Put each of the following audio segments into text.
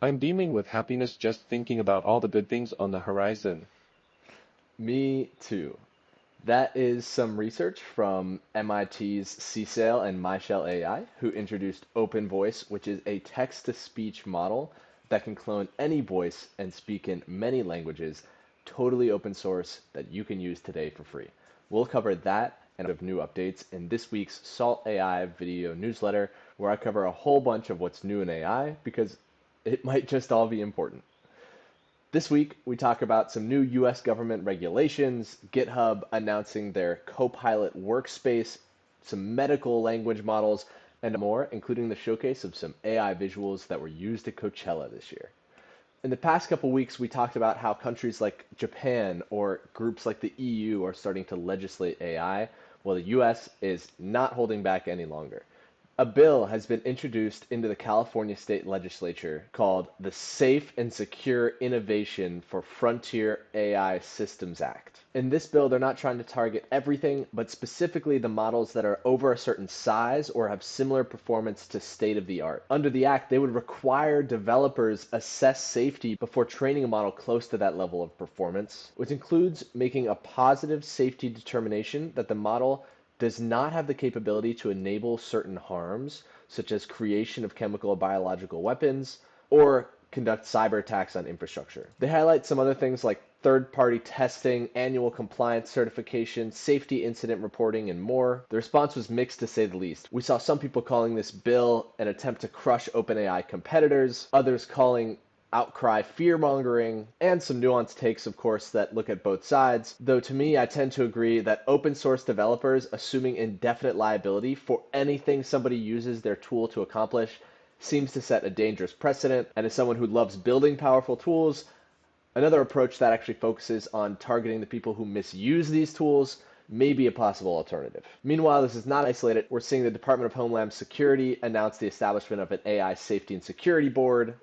I'm beaming with happiness just thinking about all the good things on the horizon. Me too. That is some research from MIT's CSAIL and MyShell AI, who introduced Open Voice, which is a text-to-speech model that can clone any voice and speak in many languages, totally open source that you can use today for free. We'll cover that and of new updates in this week's Salt AI video newsletter, where I cover a whole bunch of what's new in AI because it might just all be important. This week, we talk about some new US government regulations, GitHub announcing their Copilot Workspace, some medical language models, and more, including the showcase of some AI visuals that were used at Coachella this year. In the past couple weeks, we talked about how countries like Japan or groups like the EU are starting to legislate AI, while the US is not holding back any longer. A bill has been introduced into the California state legislature called the Safe and Secure Innovation for Frontier AI Systems Act. In this bill, they're not trying to target everything, but specifically the models that are over a certain size or have similar performance to state of the art. Under the act, they would require developers assess safety before training a model close to that level of performance, which includes making a positive safety determination that the model does not have the capability to enable certain harms, such as creation of chemical or biological weapons, or conduct cyber attacks on infrastructure. They highlight some other things like third-party testing, annual compliance certification, safety incident reporting, and more. The response was mixed to say the least. We saw some people calling this bill an attempt to crush OpenAI competitors, others calling outcry fear-mongering, and some nuanced takes, of course, that look at both sides. Though to me, I tend to agree that open source developers assuming indefinite liability for anything somebody uses their tool to accomplish seems to set a dangerous precedent. And as someone who loves building powerful tools, another approach that actually focuses on targeting the people who misuse these tools may be a possible alternative. Meanwhile, this is not isolated. We're seeing the Department of Homeland Security announce the establishment of an AI Safety and Security Board.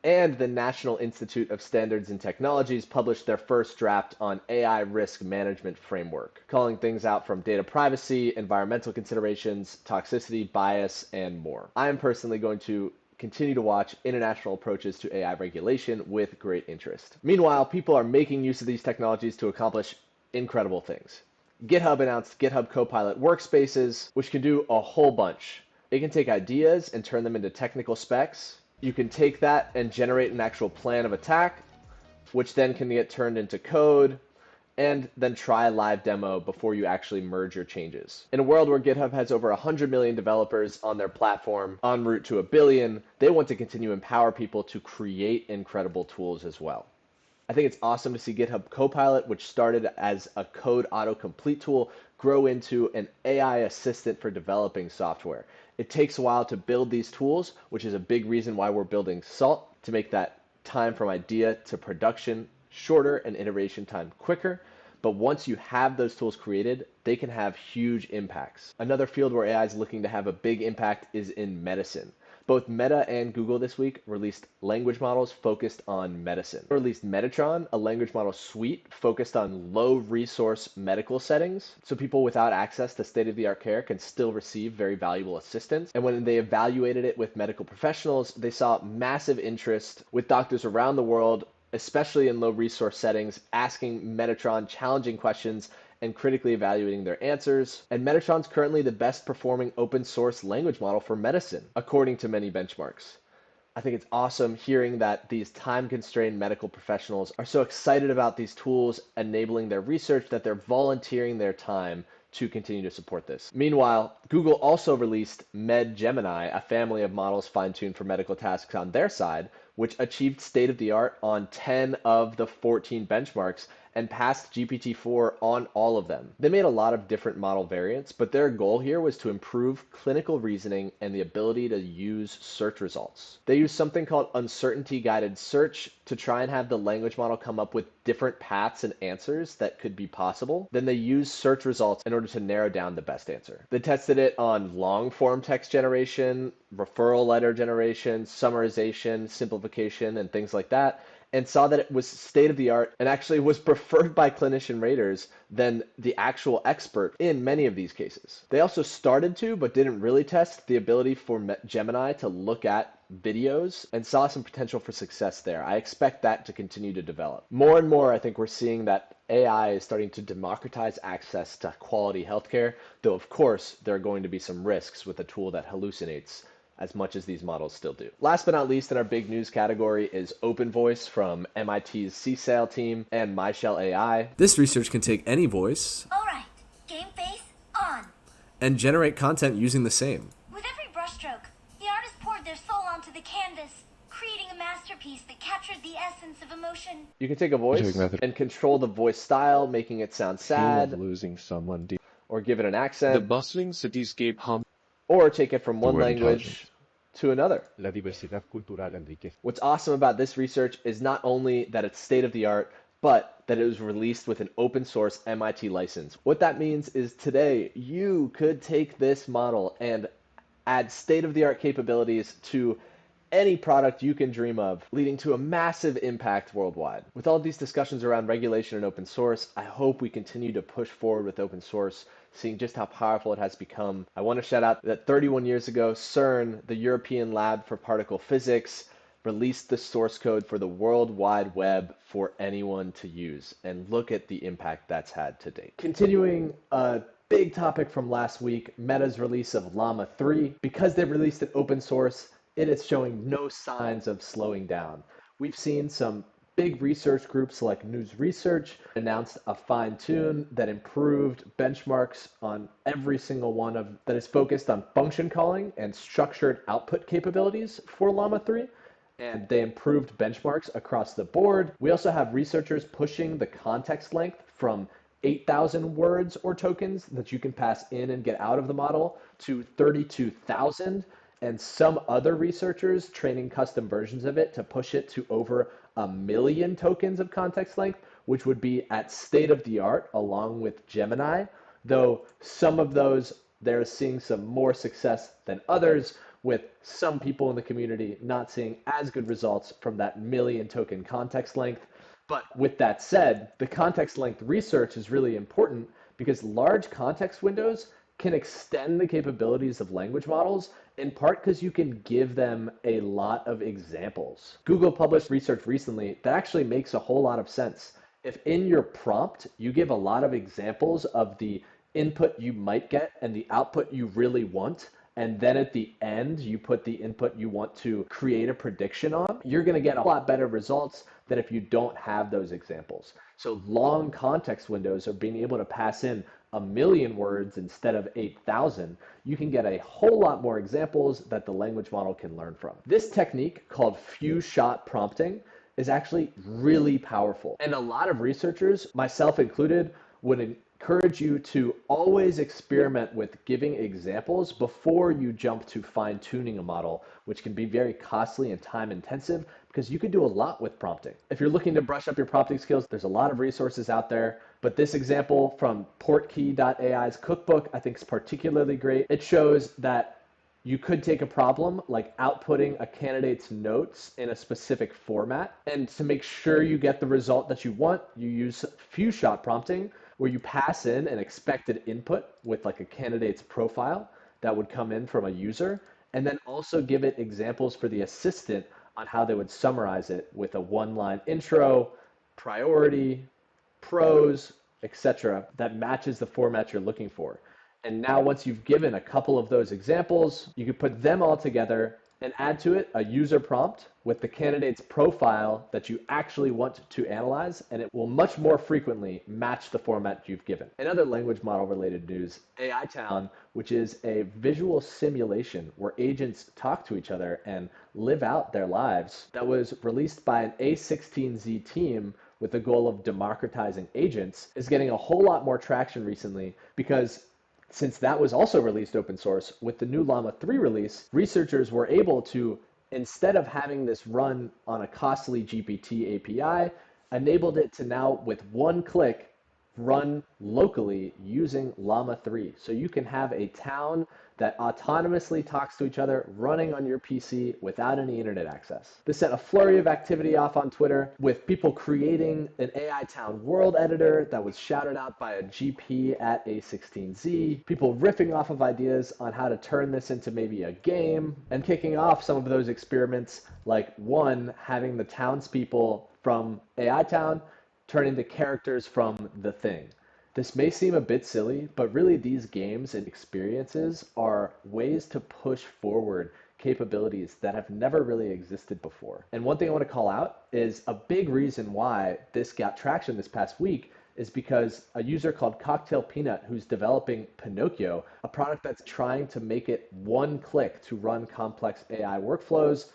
And the National Institute of Standards and Technologies published their first draft on AI risk management framework, calling things out from data privacy, environmental considerations, toxicity, bias, and more. I am personally going to continue to watch international approaches to AI regulation with great interest. Meanwhile, people are making use of these technologies to accomplish incredible things. GitHub announced GitHub Copilot Workspaces, which can do a whole bunch. It can take ideas and turn them into technical specs. You can take that and generate an actual plan of attack, which then can get turned into code, and then try a live demo before you actually merge your changes. In a world where GitHub has over 100 million developers on their platform, en route to a billion, they want to continue to empower people to create incredible tools as well. I think it's awesome to see GitHub Copilot, which started as a code autocomplete tool, grow into an AI assistant for developing software. It takes a while to build these tools, which is a big reason why we're building Salt, to make that time from idea to production shorter and iteration time quicker. But once you have those tools created, they can have huge impacts. Another field where AI is looking to have a big impact is in medicine. Both Meta and Google this week released language models focused on medicine. They released Metatron, a language model suite focused on low-resource medical settings, so people without access to state-of-the-art care can still receive very valuable assistance. And when they evaluated it with medical professionals, they saw massive interest with doctors around the world, especially in low-resource settings, asking Metatron challenging questions and critically evaluating their answers. And Metatron's currently the best performing open source language model for medicine, according to many benchmarks. I think it's awesome hearing that these time-constrained medical professionals are so excited about these tools enabling their research that they're volunteering their time to continue to support this. Meanwhile, Google also released MedGemini, a family of models fine-tuned for medical tasks on their side, which achieved state-of-the-art on 10 of the 14 benchmarks and passed GPT-4 on all of them. They made a lot of different model variants, but their goal here was to improve clinical reasoning and the ability to use search results. They used something called uncertainty-guided search to try and have the language model come up with different paths and answers that could be possible. Then they used search results in order to narrow down the best answer. They tested it on long-form text generation, referral letter generation, summarization, simplification, and things like that, and saw that it was state-of-the-art and actually was preferred by clinician raters than the actual expert in many of these cases. They also started to, but didn't really test, the ability for Gemini to look at videos and saw some potential for success there. I expect that to continue to develop. More and more, I think we're seeing that AI is starting to democratize access to quality healthcare, though of course there are going to be some risks with a tool that hallucinates as much as these models still do. Last but not least in our big news category is Open Voice from MIT's CSAIL team and MyShell AI. This research can take any voice All right, game face on. and generate content using the same. With every brushstroke, the artist poured their soul onto the canvas, creating a masterpiece that captured the essence of emotion. You can take a voice and control the voice style, making it sound Pain sad of losing someone deep. or give it an The accent, bustling cityscape hum. or take it from one word language intelligence. to another. La diversidad cultural enriquece. What's awesome about this research is not only that it's state of the art, but that it was released with an open source MIT license. What that means is today you could take this model and add state of the art capabilities to any product you can dream of, leading to a massive impact worldwide. With all these discussions around regulation and open source, I hope we continue to push forward with open source, seeing just how powerful it has become. I want to shout out that 31 years ago, CERN, the European Lab for Particle Physics, released the source code for the World Wide Web for anyone to use. And look at the impact that's had to date. Continuing a big topic from last week, Meta's release of Llama 3. Because they've released it open source, it is showing no signs of slowing down. We've seen some big research groups like News Research announced a fine tune that improved benchmarks on every single one of that is focused on function calling and structured output capabilities for Llama 3. And they improved benchmarks across the board. We also have researchers pushing the context length from 8,000 words or tokens that you can pass in and get out of the model to 32,000. And some other researchers training custom versions of it to push it to over 1 million tokens of context length, which would be at state of the art along with Gemini, though some of those they're seeing some more success than others, with some people in the community not seeing as good results from that 1 million token context length. But with that said, the context length research is really important because large context windows can extend the capabilities of language models, in part because you can give them a lot of examples. Google published research recently that actually makes a whole lot of sense. If in your prompt you give a lot of examples of the input you might get and the output you really want, and then at the end you put the input you want to create a prediction on, you're going to get a lot better results than if you don't have those examples. So long context windows are being able to pass in 1 million words instead of 8,000, you can get a whole lot more examples that the language model can learn from. This technique, called few-shot prompting, is actually really powerful. And a lot of researchers, myself included, would encourage you to always experiment with giving examples before you jump to fine-tuning a model, which can be very costly and time-intensive because you can do a lot with prompting. If you're looking to brush up your prompting skills, there's a lot of resources out there. But this example from Portkey.ai's cookbook, I think is particularly great. It shows that you could take a problem like outputting a candidate's notes in a specific format, and to make sure you get the result that you want, you use few-shot prompting, where you pass in an expected input with like a candidate's profile that would come in from a user, and then also give it examples for the assistant on how they would summarize it with a one-line intro, priority, pros, etc., that matches the format you're looking for. And now once you've given a couple of those examples, you can put them all together and add to it a user prompt with the candidate's profile that you actually want to analyze, and it will much more frequently match the format you've given. In other language model related news, AI Town, which is a visual simulation where agents talk to each other and live out their lives, that was released by an A16Z team with the goal of democratizing agents, is getting a whole lot more traction recently because since that was also released open source, with the new Llama 3 release, researchers were able to, instead of having this run on a costly GPT API, enabled it to now, with one click, run locally using Llama 3. So you can have a town that autonomously talks to each other running on your PC without any internet access. This set a flurry of activity off on Twitter with people creating an AI town world editor that was shouted out by a GP at A16Z, people riffing off of ideas on how to turn this into maybe a game, and kicking off some of those experiments, like one, having the townspeople from AI Town turn into characters from The Thing. This may seem a bit silly, but really these games and experiences are ways to push forward capabilities that have never really existed before. And one thing I want to call out is a big reason why this got traction this past week is because a user called Cocktail Peanut, who's developing Pinocchio, a product that's trying to make it one click to run complex AI workflows,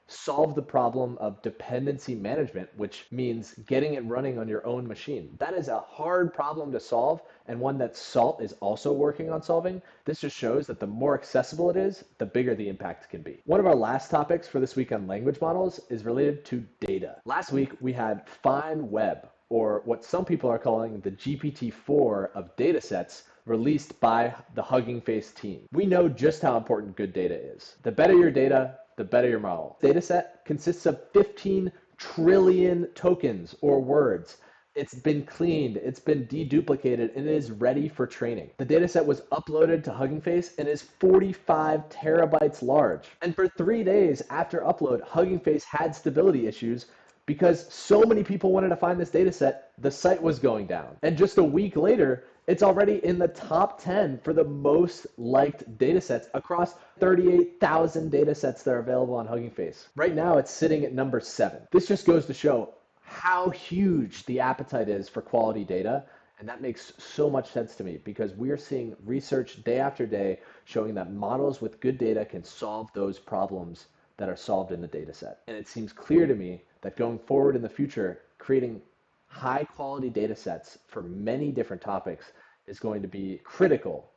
solve the problem of dependency management, which means getting it running on your own machine. That is a hard problem to solve, and one that Salt is also working on solving. This just shows that the more accessible it is, the bigger the impact can be. One of our last topics for this week on language models is related to data. Last week, we had Fine Web, or what some people are calling the GPT-4 of datasets, released by the Hugging Face team. We know just how important good data is. The better your data, the better your model. Dataset consists of 15 trillion tokens or words. It's been cleaned, it's been deduplicated, and it is ready for training. The dataset was uploaded to Hugging Face and is 45 terabytes large. And for 3 days after upload, Hugging Face had stability issues because so many people wanted to find this dataset, the site was going down. And just a week later, it's already in the top 10 for the most liked datasets across 38,000 datasets that are available on Hugging Face. Right now, it's sitting at number 7. This just goes to show how huge the appetite is for quality data. And that makes so much sense to me because we are seeing research day after day showing that models with good data can solve those problems that are solved in the dataset. And it seems clear to me that going forward in the future, creating high quality data sets for many different topics is going to be critical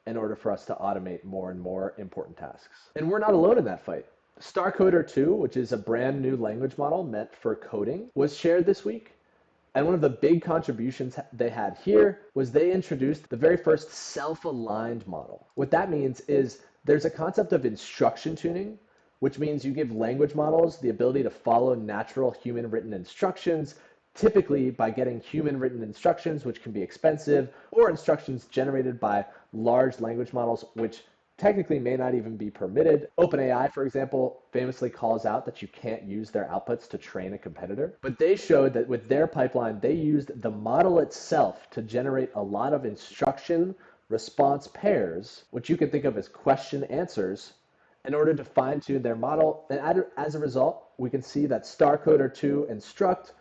in order for us to automate more and more important tasks. And we're not alone in that fight. StarCoder 2, which is a brand new language model meant for coding, was shared this week. And one of the big contributions they had here was they introduced the very first self-aligned model. What that means is there's a concept of instruction tuning, which means you give language models the ability to follow natural human-written instructions, typically by getting human-written instructions, which can be expensive, or instructions generated by large language models, which technically may not even be permitted. OpenAI, for example, famously calls out that you can't use their outputs to train a competitor. But they showed that with their pipeline, they used the model itself to generate a lot of instruction response pairs, which you can think of as question answers, in order to fine-tune their model. And as a result, we can see that StarCoder 2 and Struct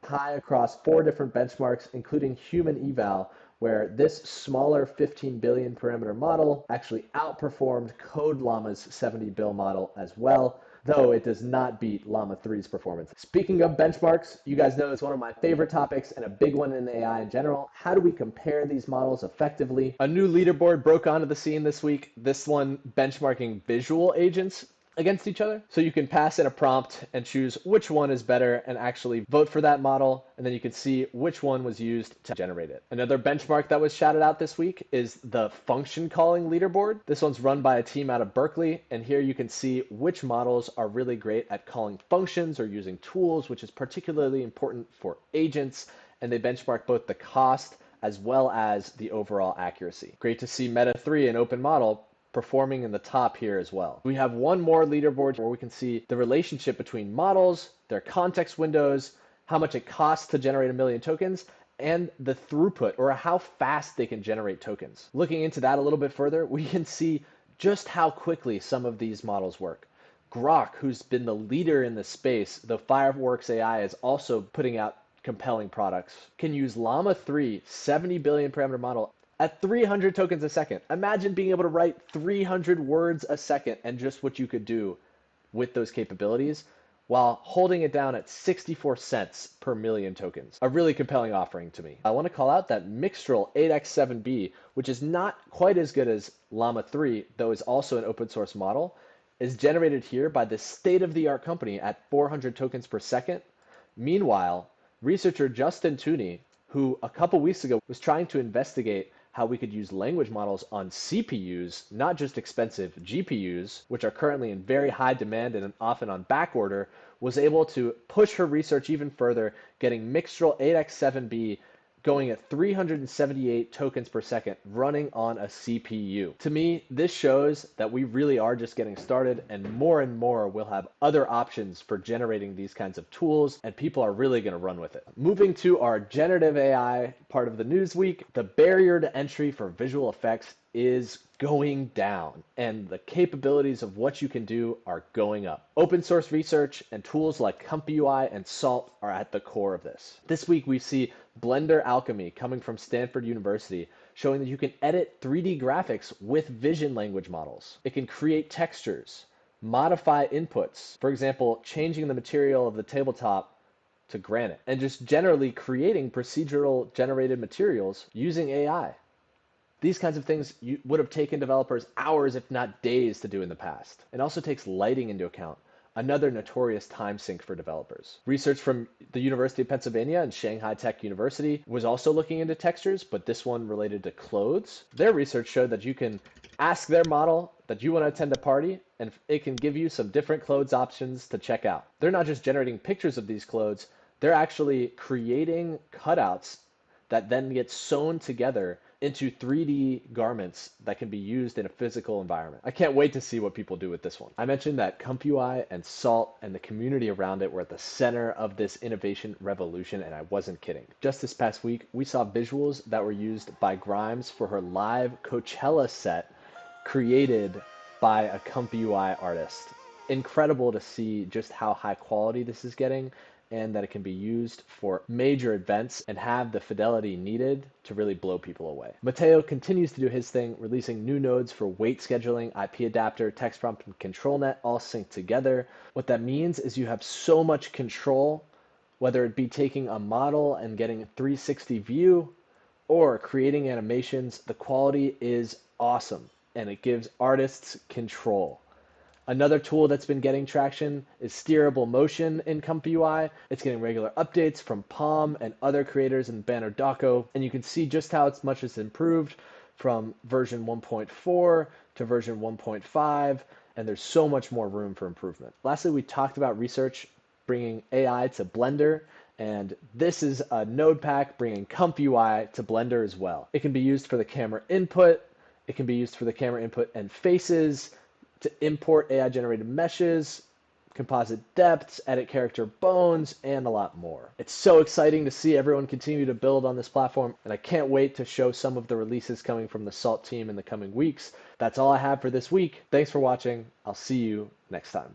high across 4 different benchmarks, including human eval, where this smaller 15 billion parameter model actually outperformed CodeLlama's 70 bill model as well, though it does not beat Llama 3's performance. Speaking of benchmarks, you guys know it's one of my favorite topics and a big one in AI in general. How do we compare these models effectively? A new leaderboard broke onto the scene this week, this one benchmarking visual agents against each other. So you can pass in a prompt and choose which one is better and actually vote for that model, and then you can see which one was used to generate it. Another benchmark that was shouted out this week is the function calling leaderboard. This one's run by a team out of Berkeley, and here you can see which models are really great at calling functions or using tools, which is particularly important for agents, and they benchmark both the cost as well as the overall accuracy. Great to see Meta 3, an open model, performing in the top here as well. We have one more leaderboard where we can see the relationship between models, their context windows, how much it costs to generate 1 million tokens, and the throughput, or how fast they can generate tokens. Looking into that a little bit further, we can see just how quickly some of these models work. Grok, who's been the leader in the space, though Fireworks AI is also putting out compelling products, can use Llama 3 70 billion parameter model at 300 tokens a second. Imagine being able to write 300 words a second and just what you could do with those capabilities while holding it down at 64 cents per million tokens. A really compelling offering to me. I want to call out that Mixtral 8x7b, which is not quite as good as Llama 3, though is also an open source model, is generated here by this state-of-the-art company at 400 tokens per second. Meanwhile, researcher Justin Tooney, who a couple weeks ago was trying to investigate how we could use language models on CPUs, not just expensive GPUs, which are currently in very high demand and often on back order, was able to push her research even further, getting Mixtral 8x7b going at 378 tokens per second, running on a CPU. To me, this shows that we really are just getting started, and more will have other options for generating these kinds of tools, and people are really going to run with it. Moving to our generative AI part of the news week, the barrier to entry for visual effects is going down, and the capabilities of what you can do are going up. Open source research and tools like ComfyUI and Salt are at the core of this. This week we see Blender Alchemy coming from Stanford University, showing that you can edit 3D graphics with vision language models. It can create textures, modify inputs, for example, changing the material of the tabletop to granite, and just generally creating procedural generated materials using AI. These kinds of things would have taken developers hours, if not days, to do in the past. It also takes lighting into account, another notorious time sink for developers. Research from the University of Pennsylvania and Shanghai Tech University was also looking into textures, but this one related to clothes. Their research showed that you can ask their model that you want to attend a party, and it can give you some different clothes options to check out. They're not just generating pictures of these clothes, they're actually creating cutouts that then get sewn together into 3D garments that can be used in a physical environment. I can't wait to see what people do with this one. I mentioned that ComfyUI and Salt and the community around it were at the center of this innovation revolution, and I wasn't kidding. Just this past week, we saw visuals that were used by Grimes for her live Coachella set created by a ComfyUI artist. Incredible to see just how high quality this is getting, and that it can be used for major events and have the fidelity needed to really blow people away. Mateo continues to do his thing, releasing new nodes for weight scheduling, IP adapter, text prompt, and control net all synced together. What that means is you have so much control, whether it be taking a model and getting a 360 view or creating animations. The quality is awesome, and it gives artists control. Another tool that's been getting traction is steerable motion in ComfyUI. It's getting regular updates from Palm and other creators in Banner Doco, and you can see just how much it's improved from version 1.4 to version 1.5, and there's so much more room for improvement. Lastly, we talked about research bringing AI to Blender, and this is a node pack bringing ComfyUI to Blender as well. It can be used for the camera input, it can be used for the camera input and faces, to import AI-generated meshes, composite depths, edit character bones, and a lot more. It's so exciting to see everyone continue to build on this platform, and I can't wait to show some of the releases coming from the Salt team in the coming weeks. That's all I have for this week. Thanks for watching. I'll see you next time.